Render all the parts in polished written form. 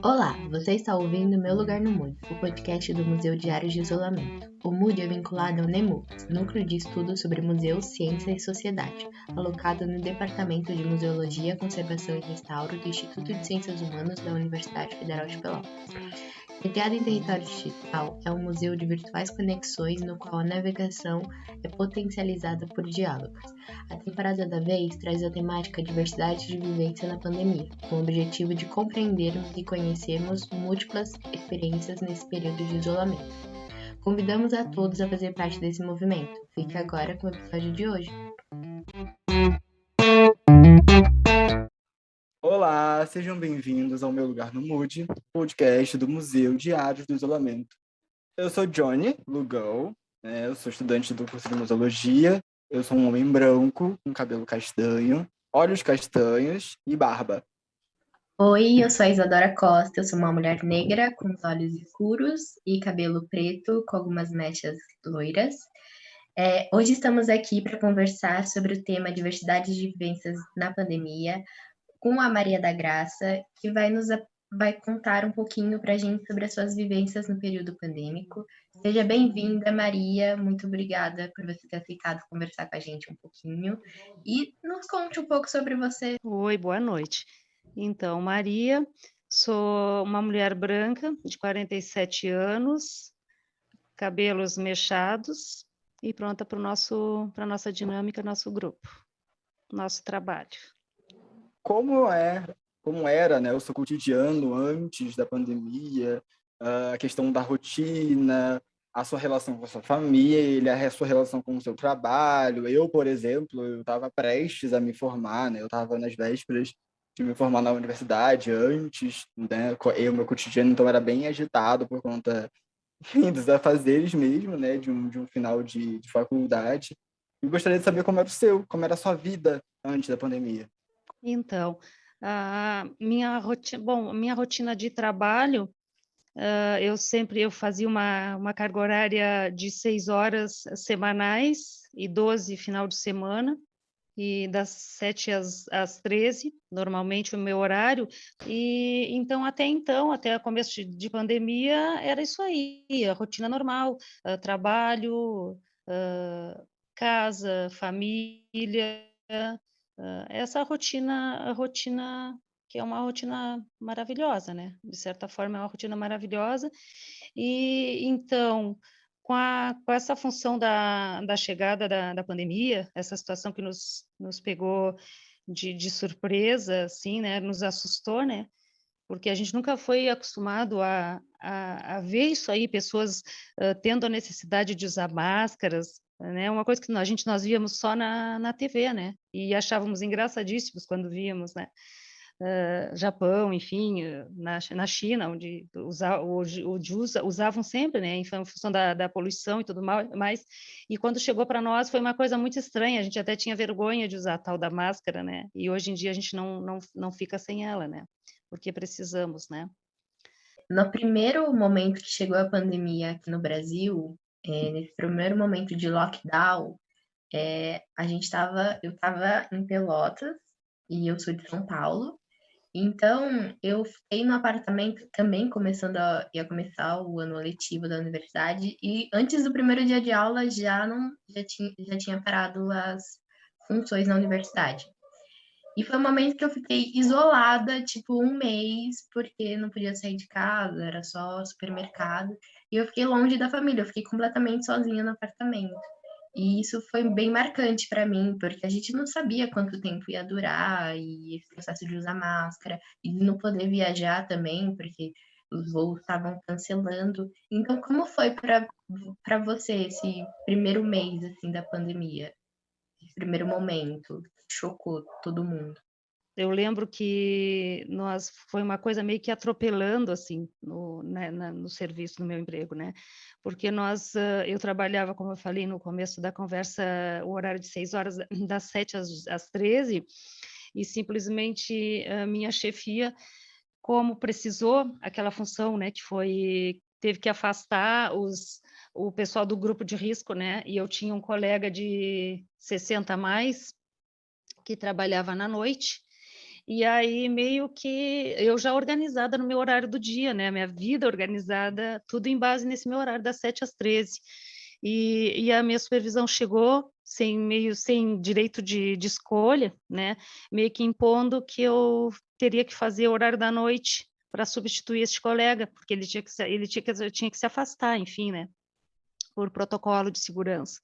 Olá, você está ouvindo Meu Lugar no Mood, o podcast do Museu Diário de Isolamento. O Mood é vinculado ao NEMUS, Núcleo de Estudos sobre Museus, Ciência e Sociedade, alocado no Departamento de Museologia, Conservação e Restauro do Instituto de Ciências Humanas da Universidade Federal de Pelotas. Sediado em território digital, é um museu de virtuais conexões no qual a navegação é potencializada por diálogos. A temporada da vez traz a temática Diversidade de Vivência na Pandemia, com o objetivo de compreendermos e conhecermos múltiplas experiências nesse período de isolamento. Convidamos a todos a fazer parte desse movimento. Fique agora com o episódio de hoje. Olá, sejam bem-vindos ao Meu Lugar no Mood, podcast do Museu Diário do Isolamento. Eu sou Johnny Lugol, eu sou estudante do curso de Museologia, eu sou um homem branco, com cabelo castanho, olhos castanhos e barba. Oi, eu sou a Isadora Costa, eu sou uma mulher negra com os olhos escuros e cabelo preto com algumas mechas loiras. Hoje estamos aqui para conversar sobre o tema Diversidade de Vivências na Pandemia com a Maria da Graça, que vai contar um pouquinho para a gente sobre as suas vivências no período pandêmico. Seja bem-vinda, Maria, muito obrigada por você ter aceitado conversar com a gente um pouquinho e nos conte um pouco sobre você. Oi, boa noite. Então, Maria, sou uma mulher branca de 47 anos, cabelos mechados e pronta para a nossa dinâmica, nosso grupo, nosso trabalho. Como era, o seu cotidiano antes da pandemia, a questão da rotina, a sua relação com a sua família, a sua relação com o seu trabalho. Eu, por exemplo, eu estava prestes a me formar, eu estava nas vésperas de me formar na universidade antes, meu cotidiano então era bem agitado por conta, enfim, dos afazeres mesmo, de um final de faculdade. E gostaria de saber como era o seu, como era a sua vida antes da pandemia. Então, a minha rotina de trabalho, eu fazia uma carga horária de 6 horas semanais e 12 final de semana, e das 7 às 13, normalmente o meu horário, e então, até o começo de pandemia, era isso aí, a rotina normal, trabalho, casa, família, essa rotina que é uma rotina maravilhosa, né? De certa forma, é uma rotina maravilhosa. E então, com essa função da chegada da pandemia, essa situação que nos pegou de surpresa, assim, né? Nos assustou, né? Porque a gente nunca foi acostumado a ver isso aí, pessoas tendo a necessidade de usar máscaras, né? Uma coisa que nós víamos só na TV, né? E achávamos engraçadíssimos quando víamos, né? Japão, enfim, na China, onde usavam sempre, né, em função da poluição e tudo mais, e quando chegou para nós foi uma coisa muito estranha, a gente até tinha vergonha de usar a tal da máscara, né, e hoje em dia a gente não fica sem ela, né, porque precisamos, né. No primeiro momento que chegou a pandemia aqui no Brasil, nesse primeiro momento de lockdown, eu estava em Pelotas e eu sou de São Paulo. Então, eu fiquei no apartamento também ia começar o ano letivo da universidade e antes do primeiro dia de aula já tinha parado as funções na universidade. E foi um momento que eu fiquei isolada, tipo, um mês, porque não podia sair de casa, era só supermercado. E eu fiquei longe da família, eu fiquei completamente sozinha no apartamento. E isso foi bem marcante para mim, porque a gente não sabia quanto tempo ia durar, e esse processo de usar máscara, e de não poder viajar também, porque os voos estavam cancelando. Então, como foi para você esse primeiro mês assim da pandemia? Esse primeiro momento que chocou todo mundo? Eu lembro que foi uma coisa meio que atropelando, assim, no serviço, no meu emprego, né? Porque eu trabalhava, como eu falei no começo da conversa, o horário de 6 horas, das 7 às 13, e simplesmente a minha chefia, como precisou aquela função, né, teve que afastar o pessoal do grupo de risco, né? E eu tinha um colega de 60 a mais, que trabalhava na noite, e aí meio que eu já organizada no meu horário do dia, né? A minha vida organizada, tudo em base nesse meu horário das 7 às 13. E a minha supervisão chegou sem direito de escolha, né? Meio que impondo que eu teria que fazer o horário da noite para substituir este colega, porque tinha que se afastar, enfim, né? Por protocolo de segurança.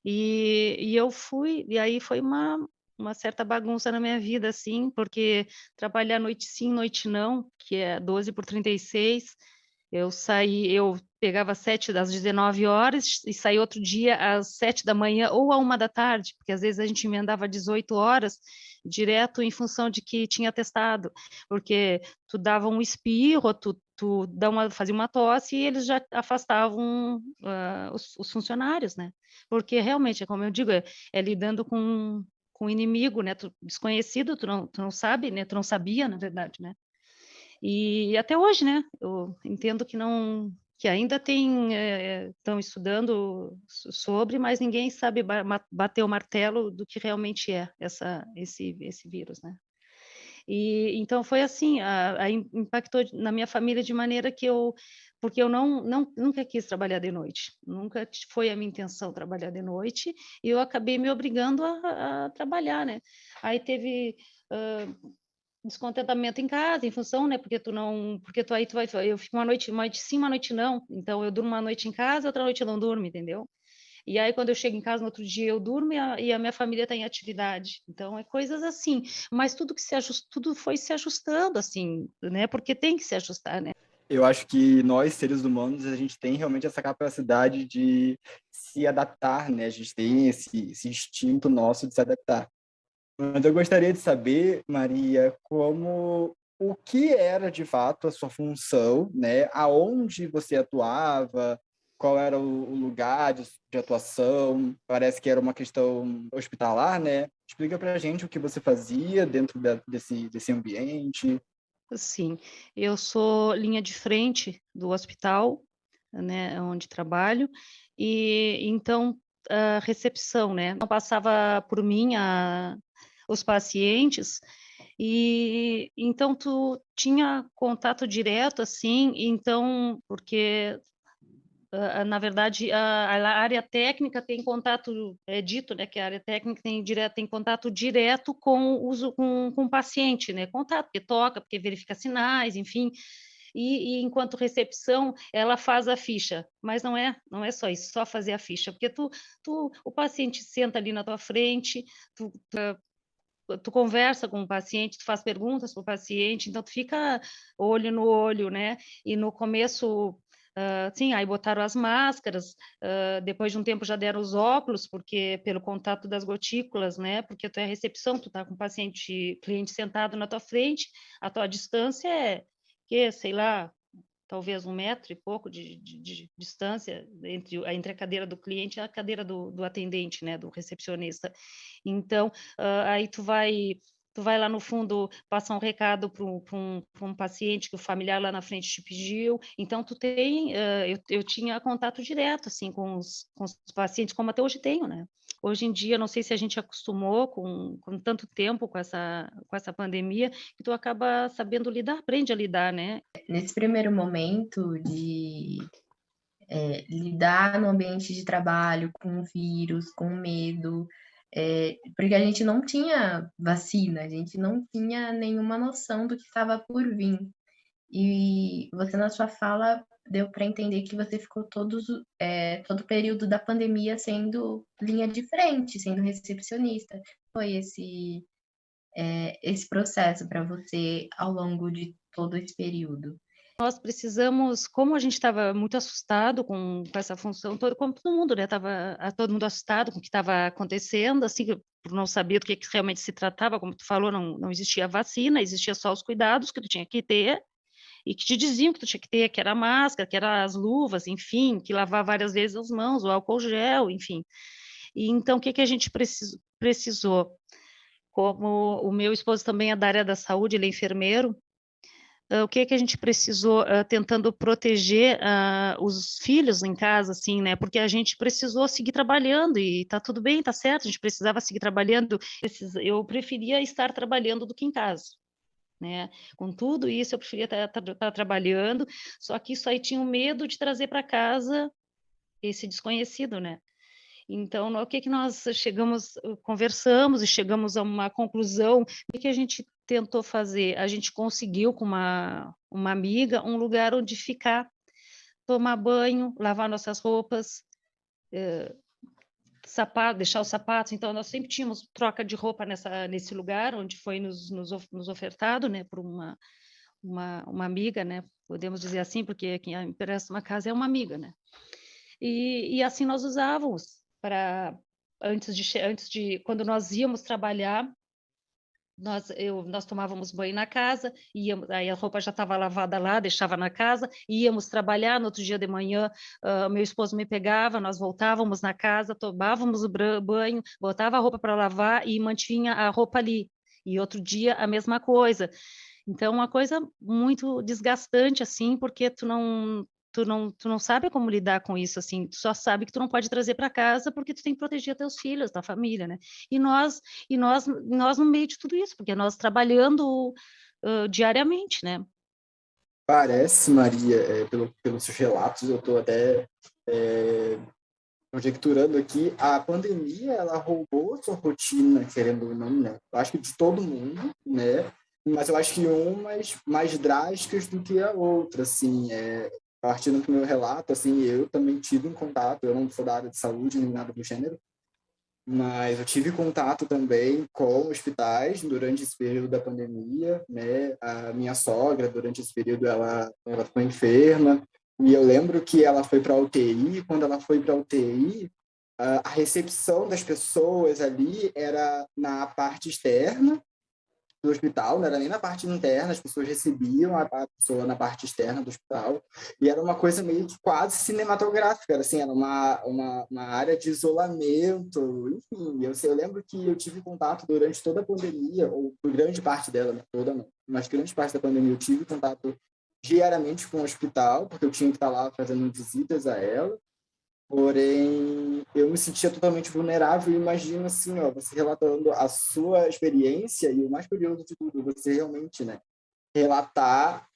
E eu fui, e aí foi uma certa bagunça na minha vida, assim, porque trabalhar noite sim, noite não, que é 12 por 36, eu pegava 7 das 19 horas e saía outro dia às 7 da manhã ou à 1 da tarde, porque às vezes a gente emendava 18 horas direto em função de que tinha testado, porque tu dava um espirro, fazia uma tosse e eles já afastavam os funcionários, né? Porque realmente, como eu digo, é lidando com o inimigo, né? Desconhecido, tu não sabe, né? Tu não sabia, na verdade, né? E até hoje, né? Eu entendo que ainda estão estudando sobre, mas ninguém sabe bater o martelo do que realmente é esse vírus, né? E então foi assim, impactou na minha família de maneira que porque eu nunca quis trabalhar de noite, nunca foi a minha intenção trabalhar de noite, e eu acabei me obrigando a trabalhar, né? Aí teve descontentamento em casa, em função, né? Porque eu fico uma noite sim, uma noite não. Então eu durmo uma noite em casa, outra noite eu não durmo, entendeu? E aí, quando eu chego em casa no outro dia, eu durmo e a minha família está em atividade. Então, é coisas assim. Mas tudo foi se ajustando, assim, né? Porque tem que se ajustar, né? Eu acho que nós, seres humanos, a gente tem realmente essa capacidade de se adaptar, né? A gente tem esse instinto nosso de se adaptar. Mas eu gostaria de saber, Maria, o que era de fato a sua função, né? Aonde você atuava, qual era o lugar de atuação? Parece que era uma questão hospitalar, né? Explica pra gente o que você fazia dentro desse ambiente. Sim, eu sou linha de frente do hospital, né, onde trabalho, e então a recepção, né? Não passava por mim os pacientes. E então tu tinha contato direto, assim, então, porque na verdade a área técnica tem contato, é dito, né, que a área técnica tem contato direto com com o paciente, né, contato, porque toca, porque verifica sinais, enfim, e enquanto recepção ela faz a ficha, mas não é só isso, só fazer a ficha, porque o paciente senta ali na tua frente, tu conversa com o paciente, tu faz perguntas para o paciente, então tu fica olho no olho, né? E no começo, sim, aí botaram as máscaras, depois de um tempo já deram os óculos, porque pelo contato das gotículas, né? Porque tu é a recepção, tu tá com o cliente sentado na tua frente, a tua distância sei lá, talvez 1 metro e pouco de distância entre a cadeira do cliente e a cadeira do atendente, né, do recepcionista. Então, aí tu vai lá no fundo passar um recado para um paciente que o familiar lá na frente te pediu. Então, eu tinha contato direto, assim, com os pacientes, como até hoje tenho, né? Hoje em dia, não sei se a gente acostumou com tanto tempo com essa pandemia, que tu acaba sabendo lidar, aprende a lidar, né? Nesse primeiro momento de lidar no ambiente de trabalho com o vírus, com medo, porque a gente não tinha vacina, a gente não tinha nenhuma noção do que estava por vir. E você, na sua fala, deu para entender que você ficou todo o período da pandemia sendo linha de frente, sendo recepcionista. Foi esse processo para você ao longo de todo esse período? Nós precisamos, como a gente estava muito assustado com essa função toda, como todo mundo, né? Estava todo mundo assustado com o que estava acontecendo, assim, por não saber do que realmente se tratava, como tu falou, não existia vacina, existia só os cuidados que tu tinha que ter e que te diziam que tu tinha que ter, que era a máscara, que era as luvas, enfim, que lavar várias vezes as mãos, o álcool gel, enfim. E então, o que a gente precisou? Como o meu esposo também é da área da saúde, ele é enfermeiro, o que que a gente precisou, tentando proteger os filhos em casa, assim, né? Porque a gente precisou seguir trabalhando e tá tudo bem, tá certo, a gente precisava seguir trabalhando. Eu preferia estar trabalhando do que em casa, né? Com tudo isso, eu preferia estar trabalhando, só que isso aí tinha um medo de trazer para casa esse desconhecido, né? Então, o que que nós chegamos, conversamos e chegamos a uma conclusão. O que a gente tentou fazer? A gente conseguiu com uma amiga um lugar onde ficar, tomar banho, lavar nossas roupas, sapato, deixar os sapatos. Então, nós sempre tínhamos troca de roupa nesse lugar, onde foi nos ofertado, né, por uma amiga, né, podemos dizer assim, porque quem empresta uma casa é uma amiga, né. E assim nós usávamos para antes de quando nós íamos trabalhar, nós tomávamos banho na casa, aí a roupa já estava lavada lá, deixava na casa, íamos trabalhar. No outro dia de manhã, meu esposo me pegava, nós voltávamos na casa, tomávamos o banho, botava a roupa para lavar e mantinha a roupa ali. E outro dia a mesma coisa. Então, uma coisa muito desgastante, assim, porque tu não sabe como lidar com isso, assim, tu só sabe que tu não pode trazer para casa porque tu tem que proteger teus filhos, tua família, né? E nós no meio de tudo isso, porque nós trabalhando diariamente, né? Parece, Maria, pelos seus relatos, eu estou até conjecturando aqui, a pandemia, ela roubou a sua rotina, querendo ou não, né? Eu acho que de todo mundo, né? Mas eu acho que umas mais drásticas do que a outra, assim, partindo do meu relato, assim, eu também tive um contato, eu não sou da área de saúde nem nada do gênero, mas eu tive contato também com hospitais durante esse período da pandemia, né? A minha sogra, durante esse período, ela ficou enferma, e eu lembro que ela foi para a UTI, e quando ela foi para a UTI, a recepção das pessoas ali era na parte externa do hospital, não era nem na parte interna, as pessoas recebiam a pessoa na parte externa do hospital, e era uma coisa meio que quase cinematográfica, assim, era uma área de isolamento, enfim, eu lembro que eu tive contato durante toda a pandemia, ou por grande parte dela, não toda não, mas grande parte da pandemia eu tive contato diariamente com o hospital, porque eu tinha que estar lá fazendo visitas a ela. Porém, eu me sentia totalmente vulnerável. Imagina assim, ó, você relatando a sua experiência e o mais curioso de tudo, você realmente, né, relatar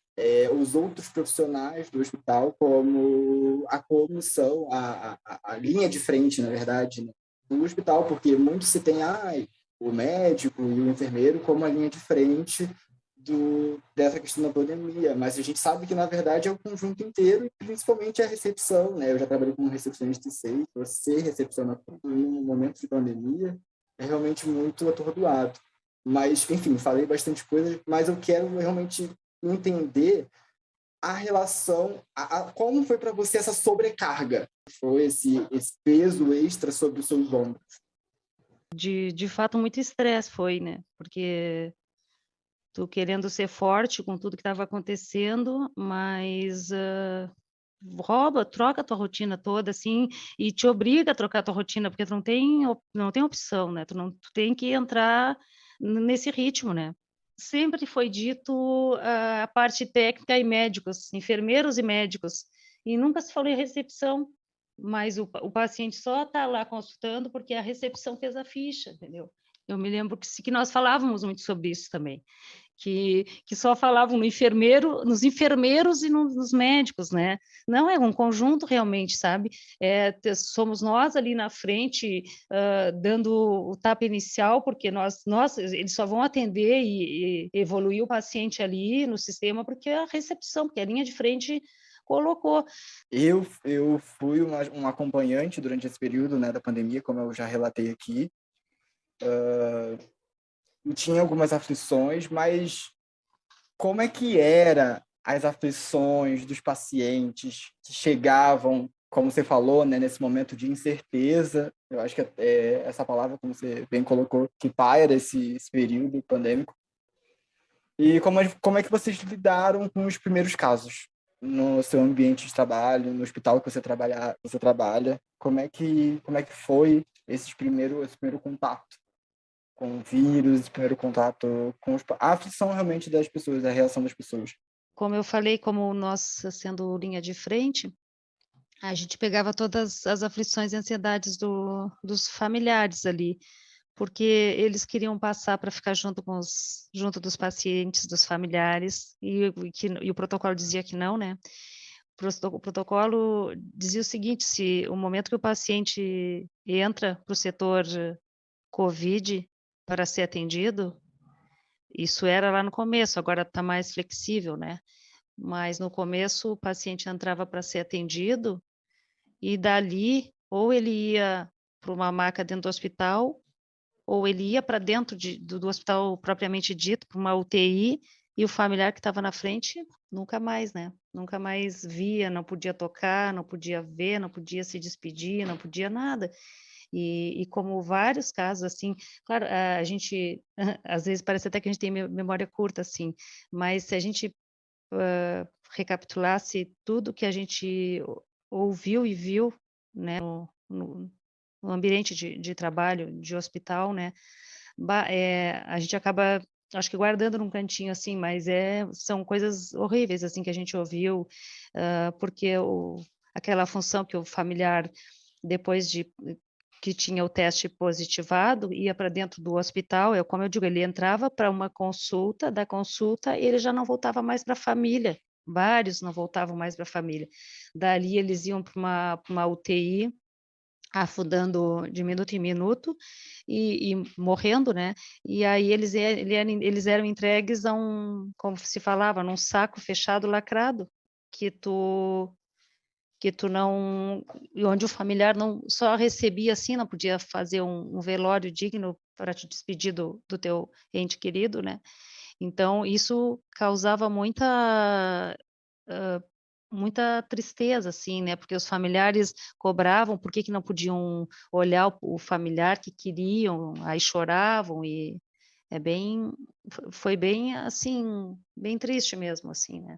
os outros profissionais do hospital como a comissão, a linha de frente, na verdade, né, do hospital, porque muito se tem o médico e o enfermeiro como a linha de frente dessa questão da pandemia, mas a gente sabe que, na verdade, é o conjunto inteiro, e principalmente a recepção, né? Eu já trabalhei como recepcionista de SEI, você recepciona tudo em um momento de pandemia, é realmente muito atordoado. Mas, enfim, falei bastante coisa, mas eu quero realmente entender a relação, como foi para você essa sobrecarga, foi esse peso extra sobre os seus ombros? De fato, muito estresse foi, né? Porque tu querendo ser forte com tudo que estava acontecendo, mas troca a tua rotina toda, assim, e te obriga a trocar a tua rotina, porque tu não tem opção, né? Tu tem que entrar nesse ritmo, né? Sempre foi dito a parte técnica e médicos, enfermeiros e médicos, e nunca se falou em recepção, mas o paciente só está lá consultando porque a recepção fez a ficha, entendeu? Eu me lembro que nós falávamos muito sobre isso também, que só falavam no enfermeiro, nos enfermeiros e nos médicos, né? Não é um conjunto realmente, sabe? Somos nós ali na frente dando o tapa inicial, porque eles só vão atender e evoluir o paciente ali no sistema, porque a recepção, porque a linha de frente colocou. Eu fui um acompanhante durante esse período, né, da pandemia, como eu já relatei aqui. Tinha algumas aflições, mas como é que era as aflições dos pacientes que chegavam, como você falou, né, nesse momento de incerteza? Eu acho que essa palavra, como você bem colocou, que paira esse período pandêmico. E como é que vocês lidaram com os primeiros casos no seu ambiente de trabalho, no hospital que você trabalha? Como é que foi esse primeiro contato com o vírus, esse primeiro contato com a aflição realmente das pessoas, a reação das pessoas? como eu falei, como nós sendo linha de frente, a gente pegava todas as aflições e ansiedades dos familiares ali, porque eles queriam passar para ficar junto dos pacientes, dos familiares, e o protocolo dizia que não, né. O protocolo dizia o seguinte: se o momento que o paciente entra para o setor Covid para ser atendido, isso era lá no começo, agora está mais flexível, né. Mas no começo o paciente entrava para ser atendido e dali ou ele ia para uma maca dentro do hospital, ou ele ia para dentro do hospital propriamente dito, para uma UTI, e o familiar que estava na frente nunca mais, né, nunca mais via, não podia tocar, não podia ver, não podia se despedir, não podia nada. E como vários casos, assim, claro, a gente às vezes parece até que a gente tem memória curta, assim, mas se a gente recapitulasse tudo que a gente ouviu e viu, né, no ambiente de trabalho, de hospital, né, a gente acaba, acho que guardando num cantinho, assim, mas são coisas horríveis, assim, que a gente ouviu, porque aquela função que o familiar, depois de que tinha o teste positivado, ia para dentro do hospital, como eu digo, ele entrava para uma consulta, da consulta ele já não voltava mais para a família, vários não voltavam mais para a família. Dali eles iam para uma UTI, afundando de minuto em minuto e morrendo, né, e aí eles eram entregues a como se falava, num saco fechado lacrado, que tu que tu não e onde o familiar não só recebia, assim, não podia fazer um velório digno para te despedir do teu ente querido, né. Então isso causava muita tristeza, assim, né, porque os familiares cobravam, por que que não podiam olhar o familiar que queriam, aí choravam e é bem foi bem, assim, bem triste mesmo, assim, né.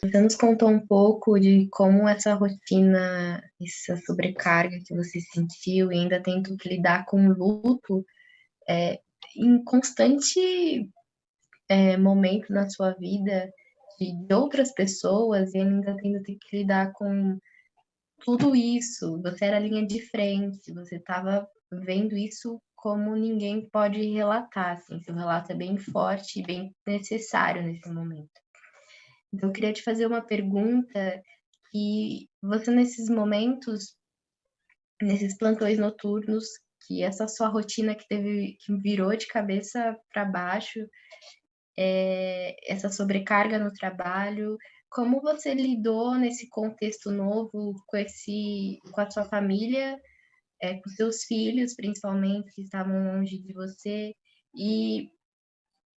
Você nos contou um pouco de como essa rotina, essa sobrecarga que você sentiu e ainda tendo que lidar com o luto, em constante, momento na sua vida de outras pessoas e ainda tendo que lidar com tudo isso. Você era linha de frente, você estava vendo isso como ninguém pode relatar, assim, seu relato é bem forte e bem necessário nesse momento. Então eu queria te fazer uma pergunta que você nesses momentos, nesses plantões noturnos, que essa sua rotina que virou de cabeça para baixo, essa sobrecarga no trabalho, como você lidou nesse contexto novo com a sua família, com seus filhos, principalmente, que estavam longe de você, e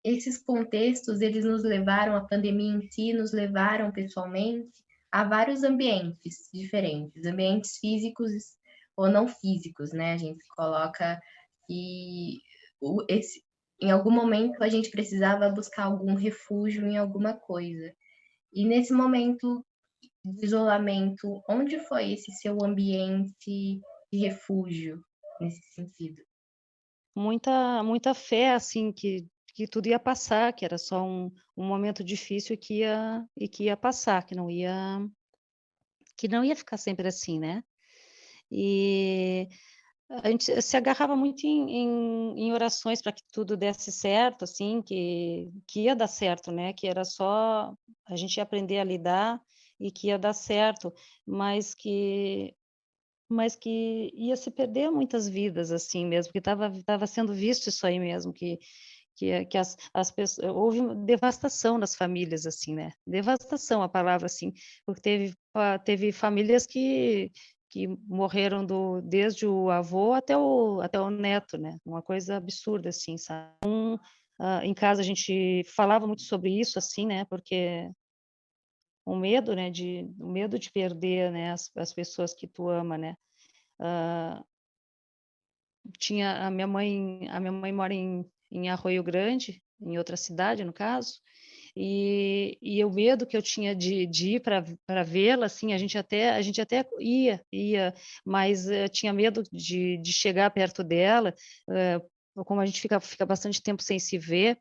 esses contextos, eles nos levaram, a pandemia em si, nos levaram pessoalmente a vários ambientes diferentes, ambientes físicos ou não físicos, né? A gente coloca que em algum momento a gente precisava buscar algum refúgio em alguma coisa. E nesse momento de isolamento, onde foi esse seu ambiente de refúgio nesse sentido? Muita fé, assim, que tudo ia passar, que era só um momento difícil e que ia passar, que não ia ficar sempre assim, né. E a gente se agarrava muito em orações para que tudo desse certo, assim, que ia dar certo, né, que era só a gente ia aprender a lidar e que ia dar certo, mas que ia se perder muitas vidas, assim mesmo, que estava sendo visto isso aí mesmo, que as pessoas houve uma devastação nas famílias, assim, né, devastação, a palavra, assim, porque teve famílias que morreram desde o avô até o neto, né, uma coisa absurda, assim, sabe. Em casa a gente falava muito sobre isso, assim, né, porque o medo de perder, né, as pessoas que tu ama, né. Hã, a minha mãe mora em Arroio Grande, em outra cidade, no caso, e o medo que eu tinha de ir para vê-la, assim, a gente até ia, mas, tinha medo de chegar perto dela, como a gente fica bastante tempo sem se ver,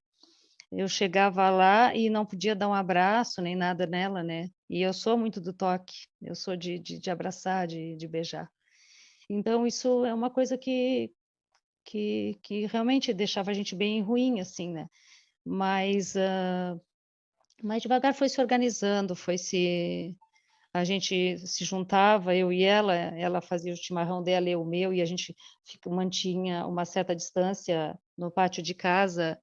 eu chegava lá e não podia dar um abraço nem nada nela, né? E eu sou muito do toque, eu sou de abraçar, de beijar. Então, isso é uma coisa que realmente deixava a gente bem ruim, assim, né? Mas, mas devagar foi se organizando, a gente se juntava, eu e ela fazia o chimarrão dela, eu o meu, e a gente mantinha uma certa distância no pátio de casa,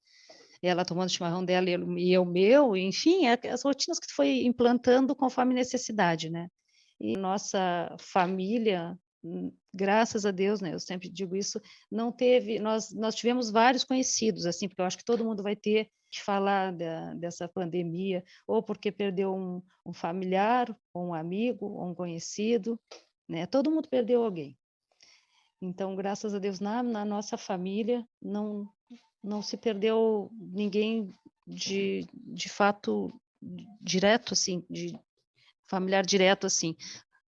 ela tomando o chimarrão dela e eu o meu, enfim, as rotinas que tu foi implantando conforme necessidade, né? E nossa família, graças a Deus, né? Eu sempre digo isso, não teve, nós tivemos vários conhecidos, assim, porque eu acho que todo mundo vai ter que falar dessa pandemia, ou porque perdeu um familiar, ou um amigo, ou um conhecido, né? Todo mundo perdeu alguém. Então, graças a Deus, na nossa família, não se perdeu ninguém de fato direto, assim, de familiar direto, assim.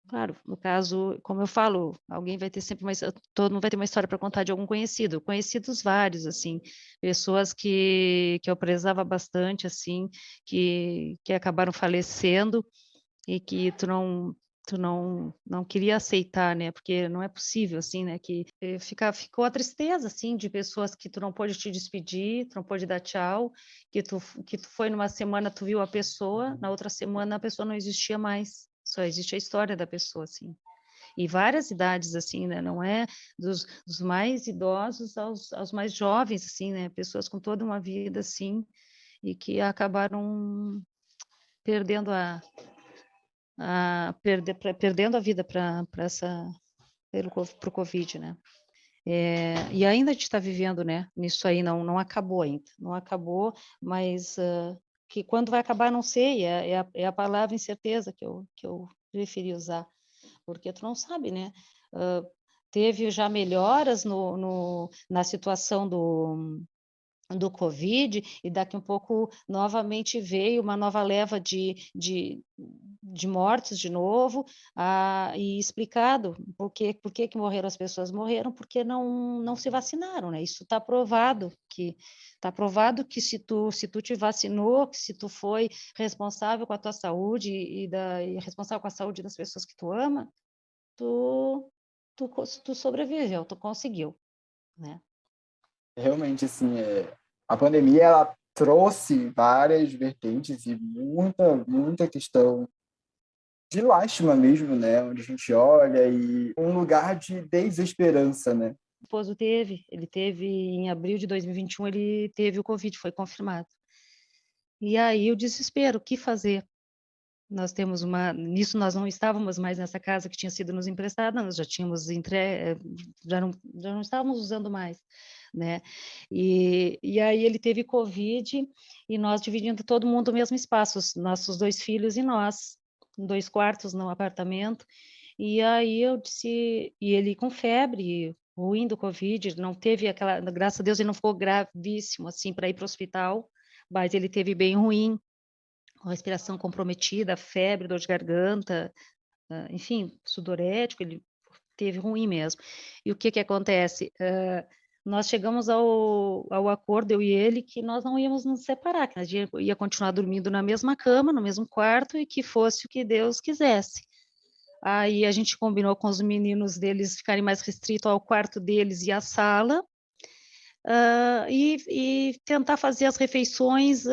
Claro, no caso, como eu falo, alguém vai ter sempre todo mundo vai ter uma história para contar de algum conhecido, conhecidos vários, assim, pessoas que eu prezava bastante, assim, que acabaram falecendo e que tu não queria aceitar, né? Porque não é possível, assim, né? Que ficou a tristeza, assim, de pessoas que tu não pôde te despedir, tu não pôde dar tchau, que tu foi numa semana, tu viu a pessoa, na outra semana a pessoa não existia mais, só existe a história da pessoa, assim. E várias idades, assim, né? Não é dos mais idosos aos mais jovens, assim, né? Pessoas com toda uma vida, assim, e que acabaram perdendo perdendo a vida para o Covid, né? E ainda a gente está vivendo, né? Nisso aí não acabou ainda, não acabou, mas que quando vai acabar não sei, é a palavra incerteza que eu preferi usar, porque tu não sabe, né? Teve já melhoras na situação do Covid, e daqui um pouco novamente veio uma nova leva de mortes de novo, e explicado por que morreram as pessoas. Morreram porque não se vacinaram, né? Isso está provado que se tu te vacinou, que se tu foi responsável com a tua saúde e responsável com a saúde das pessoas que tu ama, tu sobreviveu, tu conseguiu, né? Realmente, assim, a pandemia ela trouxe várias vertentes e muita questão de lástima mesmo, né? Onde a gente olha e um lugar de desesperança, né? O esposo ele teve em abril de 2021, ele teve o Covid, foi confirmado. E aí o desespero, o que fazer? Nisso nós não estávamos mais nessa casa que tinha sido nos emprestada, nós já tínhamos já não estávamos usando mais, né? E aí ele teve Covid e nós dividindo todo mundo o mesmo espaço, os nossos 2 filhos e nós, 2 quartos no apartamento. E aí eu disse, e ele com febre, ruim do Covid, não teve graças a Deus ele não ficou gravíssimo assim para ir para o hospital, mas ele teve bem ruim, com respiração comprometida, febre, dor de garganta, enfim, sudorético, ele teve ruim mesmo. E o que acontece? Nós chegamos ao acordo, eu e ele, que nós não íamos nos separar, que nós ia continuar dormindo na mesma cama, no mesmo quarto, e que fosse o que Deus quisesse. Aí a gente combinou com os meninos deles ficarem mais restritos ao quarto deles e à sala, e tentar fazer as refeições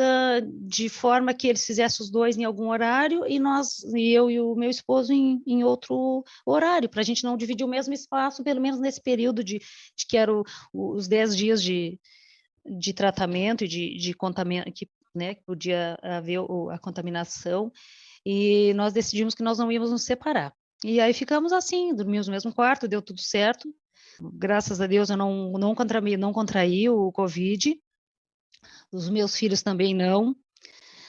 de forma que eles fizessem os 2 em algum horário e eu e o meu esposo em outro horário, para a gente não dividir o mesmo espaço, pelo menos nesse período de que eram os 10 dias de tratamento e de contaminação, né, que podia haver a contaminação, e nós decidimos que nós não íamos nos separar. E aí ficamos assim, dormimos no mesmo quarto, deu tudo certo. Graças a Deus eu não contraí o Covid, os meus filhos também não.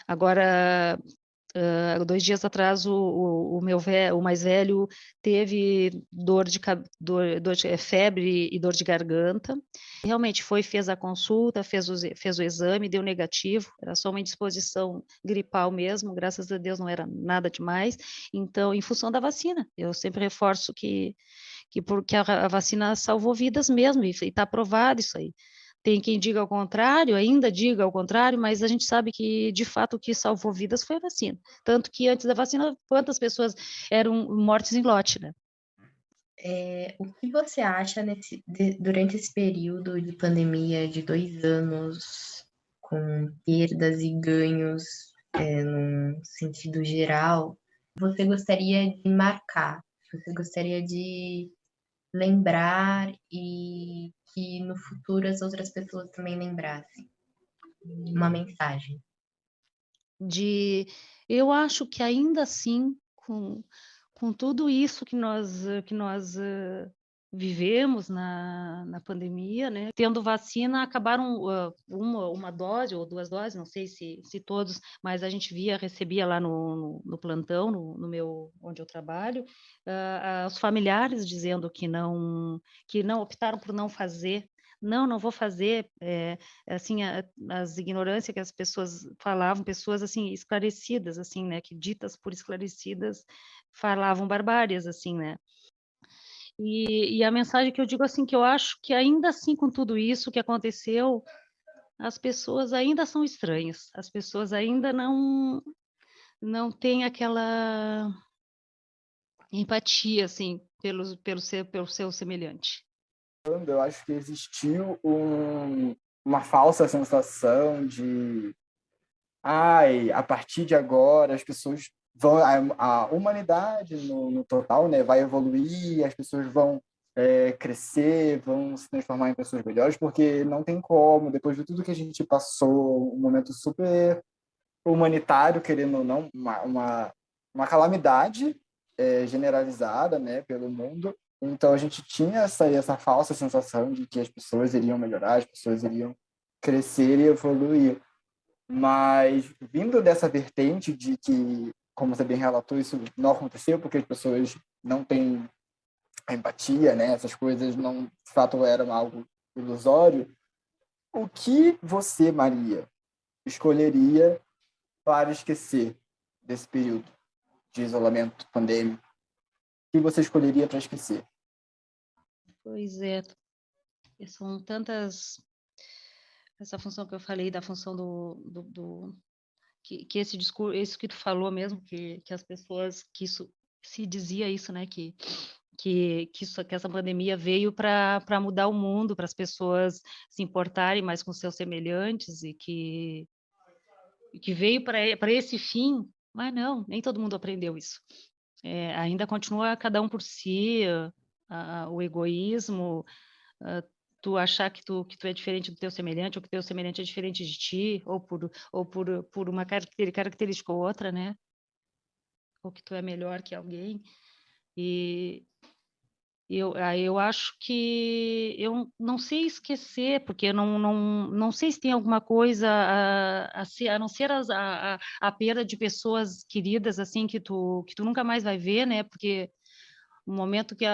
Agora, 2 dias atrás, o mais velho teve febre e dor de garganta. Realmente fez a consulta, fez o exame, deu negativo, era só uma indisposição gripal mesmo, graças a Deus não era nada demais. Então, em função da vacina, eu sempre reforço porque a vacina salvou vidas mesmo, e está aprovado isso aí. Tem quem diga ao contrário, ainda diga ao contrário, mas a gente sabe que, de fato, o que salvou vidas foi a vacina. Tanto que antes da vacina, quantas pessoas eram mortes em lote, né? O que você acha durante esse período de pandemia de 2 anos, com perdas e ganhos, num sentido geral, você gostaria de marcar? Você gostaria de lembrar e que no futuro as outras pessoas também lembrassem? Uma mensagem. Eu acho que ainda assim, com tudo isso que nós vivemos na pandemia, né? Tendo vacina, acabaram uma dose ou 2 doses, não sei se todos, mas a gente recebia lá no plantão, no meu, onde eu trabalho, os familiares dizendo que não optaram por não fazer. Não vou fazer, assim, as ignorâncias que as pessoas falavam, pessoas, assim, esclarecidas, assim, né, que ditas por esclarecidas falavam barbáries, assim, né. E a mensagem que eu digo, assim, que eu acho que ainda assim, com tudo isso que aconteceu, as pessoas ainda são estranhas, as pessoas ainda não têm aquela empatia, assim, pelo seu semelhante. Eu acho que existiu uma falsa sensação de a partir de agora as pessoas vão, a humanidade no total, né, vai evoluir, as pessoas vão crescer, vão se transformar em pessoas melhores, porque não tem como, depois de tudo que a gente passou, um momento super humanitário, querendo ou não, uma calamidade generalizada, né, pelo mundo. Então a gente tinha essa falsa sensação de que as pessoas iriam melhorar, as pessoas iriam crescer e evoluir. Mas vindo dessa vertente de que, como você bem relatou, isso não aconteceu porque as pessoas não têm empatia, né? Essas coisas não, de fato, eram algo ilusório. O que você, Maria, escolheria para esquecer desse período de isolamento pandêmico? O que você escolheria para esquecer? Pois é, são tantas, essa função que eu falei, da função que esse discurso, isso que tu falou mesmo, que as pessoas, que isso se dizia isso, né, que essa pandemia veio para mudar o mundo, para as pessoas se importarem mais com seus semelhantes e que veio para esse fim, mas não, nem todo mundo aprendeu isso. Ainda continua cada um por si, o egoísmo, tu achar que tu é diferente do teu semelhante, ou que teu semelhante é diferente de ti, ou por uma característica ou outra, né? Ou que tu é melhor que alguém. E eu acho que eu não sei esquecer, porque eu não sei se tem alguma coisa a não ser a perda de pessoas queridas, assim, que tu nunca mais vai ver, né? Porque o momento que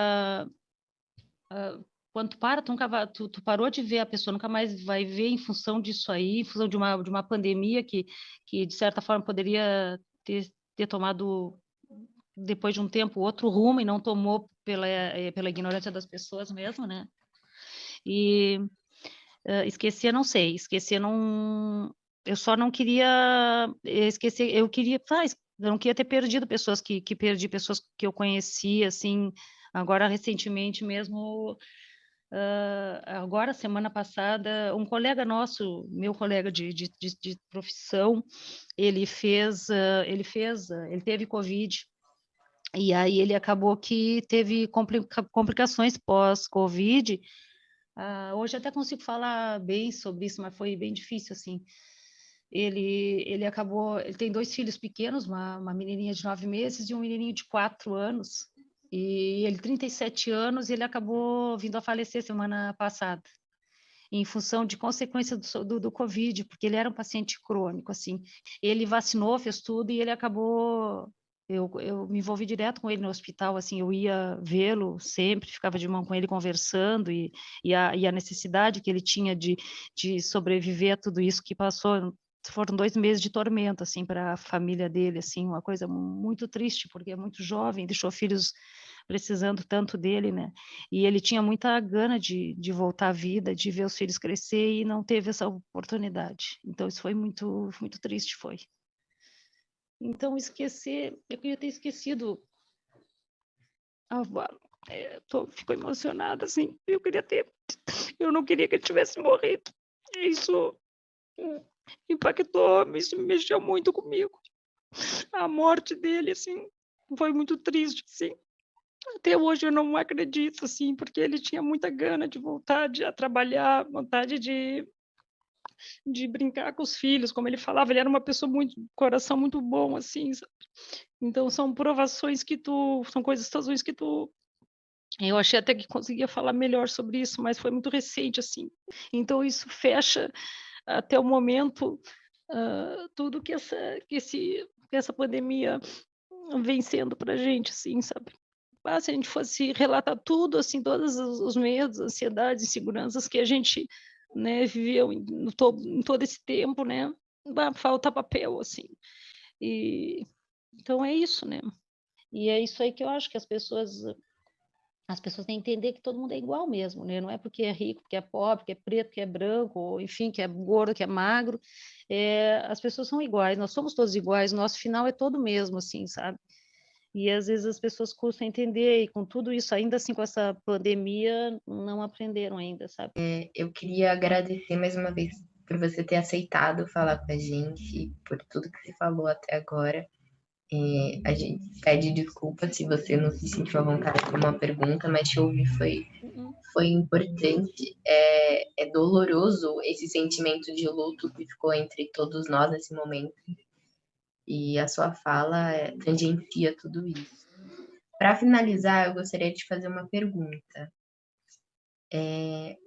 quando tu nunca vai, tu parou de ver a pessoa, nunca mais vai ver em função disso aí, em função de uma pandemia que de certa forma poderia ter tomado, depois de um tempo, outro rumo e não tomou pela ignorância das pessoas mesmo, né? E esquecer, não sei, esquecer não. Eu só não queria esquecer, eu não queria ter perdido pessoas que perdi, pessoas que eu conheci, assim, agora recentemente mesmo. Agora, semana passada, um colega nosso, meu colega de profissão, ele teve Covid, e aí ele acabou que teve complicações pós-Covid. Hoje até consigo falar bem sobre isso, mas foi bem difícil, assim. Ele tem 2 filhos pequenos, uma menininha de 9 meses e um menininho de 4 anos, e ele, 37 anos, e ele acabou vindo a falecer semana passada, em função de consequência do Covid, porque ele era um paciente crônico, assim. Ele vacinou, fez tudo, e ele acabou. Eu me envolvi direto com ele no hospital, assim, eu ia vê-lo sempre, ficava de mão com ele conversando, e a necessidade que ele tinha de sobreviver a tudo isso que passou. Foram 2 meses de tormento, assim, para a família dele, assim, uma coisa muito triste, porque é muito jovem, deixou filhos precisando tanto dele, né? E ele tinha muita gana de voltar à vida, de ver os filhos crescer e não teve essa oportunidade. Então isso foi muito, muito triste, foi. Então eu queria ter esquecido a avó. Fico emocionada, assim, eu não queria que ele tivesse morrido. Isso impactou, isso mexeu muito comigo. A morte dele, assim, foi muito triste, assim. Até hoje eu não acredito, assim, porque ele tinha muita gana de voltar a trabalhar, vontade de brincar com os filhos, como ele falava, ele era uma pessoa coração muito bom, assim, sabe? Então são provações são coisas, situações que eu achei até que conseguia falar melhor sobre isso, mas foi muito recente, assim. Então isso fecha até o momento tudo que essa pandemia vem sendo pra gente, assim, sabe? Se a gente fosse relatar tudo, assim, todos os medos, ansiedades, inseguranças que a gente, né, viveu em todo esse tempo, né? Falta papel, assim. E então é isso, né? E é isso aí que eu acho que as pessoas têm que entender que todo mundo é igual mesmo, né? Não é porque é rico, porque é pobre, que é preto, que é branco, ou, enfim, que é gordo, que é magro. As pessoas são iguais, nós somos todos iguais, nosso final é todo mesmo, assim, sabe? E às vezes as pessoas custam entender, e com tudo isso, ainda assim com essa pandemia, não aprenderam ainda, sabe? Eu queria agradecer mais uma vez por você ter aceitado falar com a gente, por tudo que você falou até agora. A gente pede desculpa se você não se sentiu à vontade com uma pergunta, mas te ouvir foi importante. É doloroso esse sentimento de luto que ficou entre todos nós nesse momento. E a sua fala tangencia tudo isso. Para finalizar, eu gostaria de fazer uma pergunta.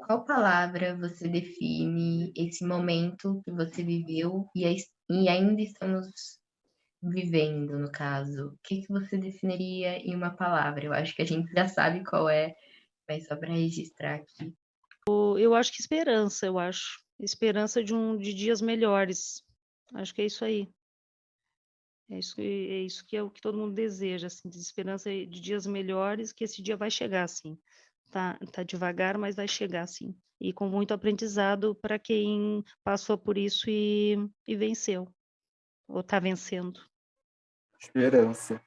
Qual palavra você define esse momento que você viveu e ainda estamos vivendo, no caso? O que você definiria em uma palavra? Eu acho que a gente já sabe qual é, mas só para registrar aqui. Eu acho que esperança, esperança de dias melhores. Acho que é isso aí. É isso que é o que todo mundo deseja, assim, de esperança de dias melhores, que esse dia vai chegar, assim. Tá devagar, mas vai chegar, sim. E com muito aprendizado para quem passou por isso e venceu, ou está vencendo. Esperança.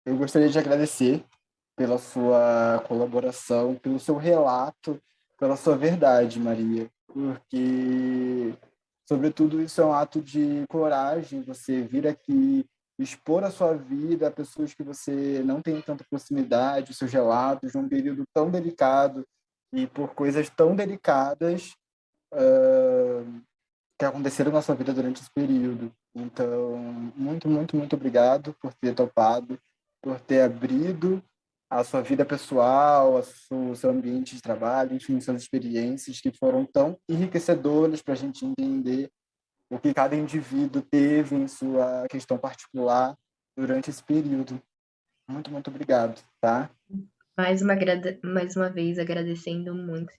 Eu gostaria de agradecer pela sua colaboração, pelo seu relato, pela sua verdade, Maria, porque, sobretudo, isso é um ato de coragem, você vir aqui expor a sua vida a pessoas que você não tem tanta proximidade, os seus relatos, de um período tão delicado e por coisas tão delicadas que aconteceram na sua vida durante esse período. Então, muito, muito, muito obrigado por ter topado, por ter abrido a sua vida pessoal, o seu ambiente de trabalho, enfim, suas experiências que foram tão enriquecedoras para a gente entender o que cada indivíduo teve em sua questão particular durante esse período. Muito, muito obrigado, tá? Mais uma vez, agradecendo muito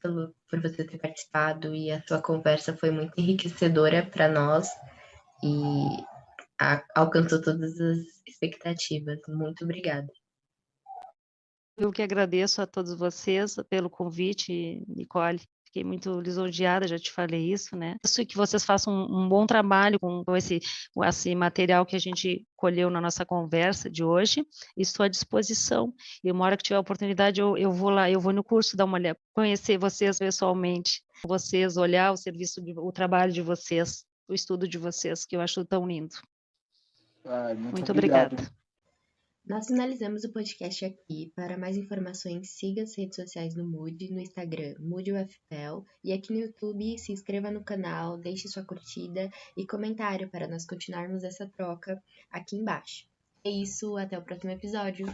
por você ter participado, e a sua conversa foi muito enriquecedora para nós e alcançou todas as expectativas. Muito obrigada. Eu que agradeço a todos vocês pelo convite, Nicole. Fiquei muito lisonjeada, já te falei isso, né? Isso, que vocês façam um bom trabalho com esse material que a gente colheu na nossa conversa de hoje. Estou à disposição. E uma hora que tiver a oportunidade, eu vou lá, eu vou no curso dar uma olhada, conhecer vocês pessoalmente, vocês, olhar o trabalho de vocês, o estudo de vocês, que eu acho tão lindo. Muito obrigada. Nós finalizamos o podcast aqui. Para mais informações, siga as redes sociais do Mood, no Instagram, MoodUFPEL, e aqui no YouTube, se inscreva no canal, deixe sua curtida e comentário para nós continuarmos essa troca aqui embaixo. É isso, até o próximo episódio.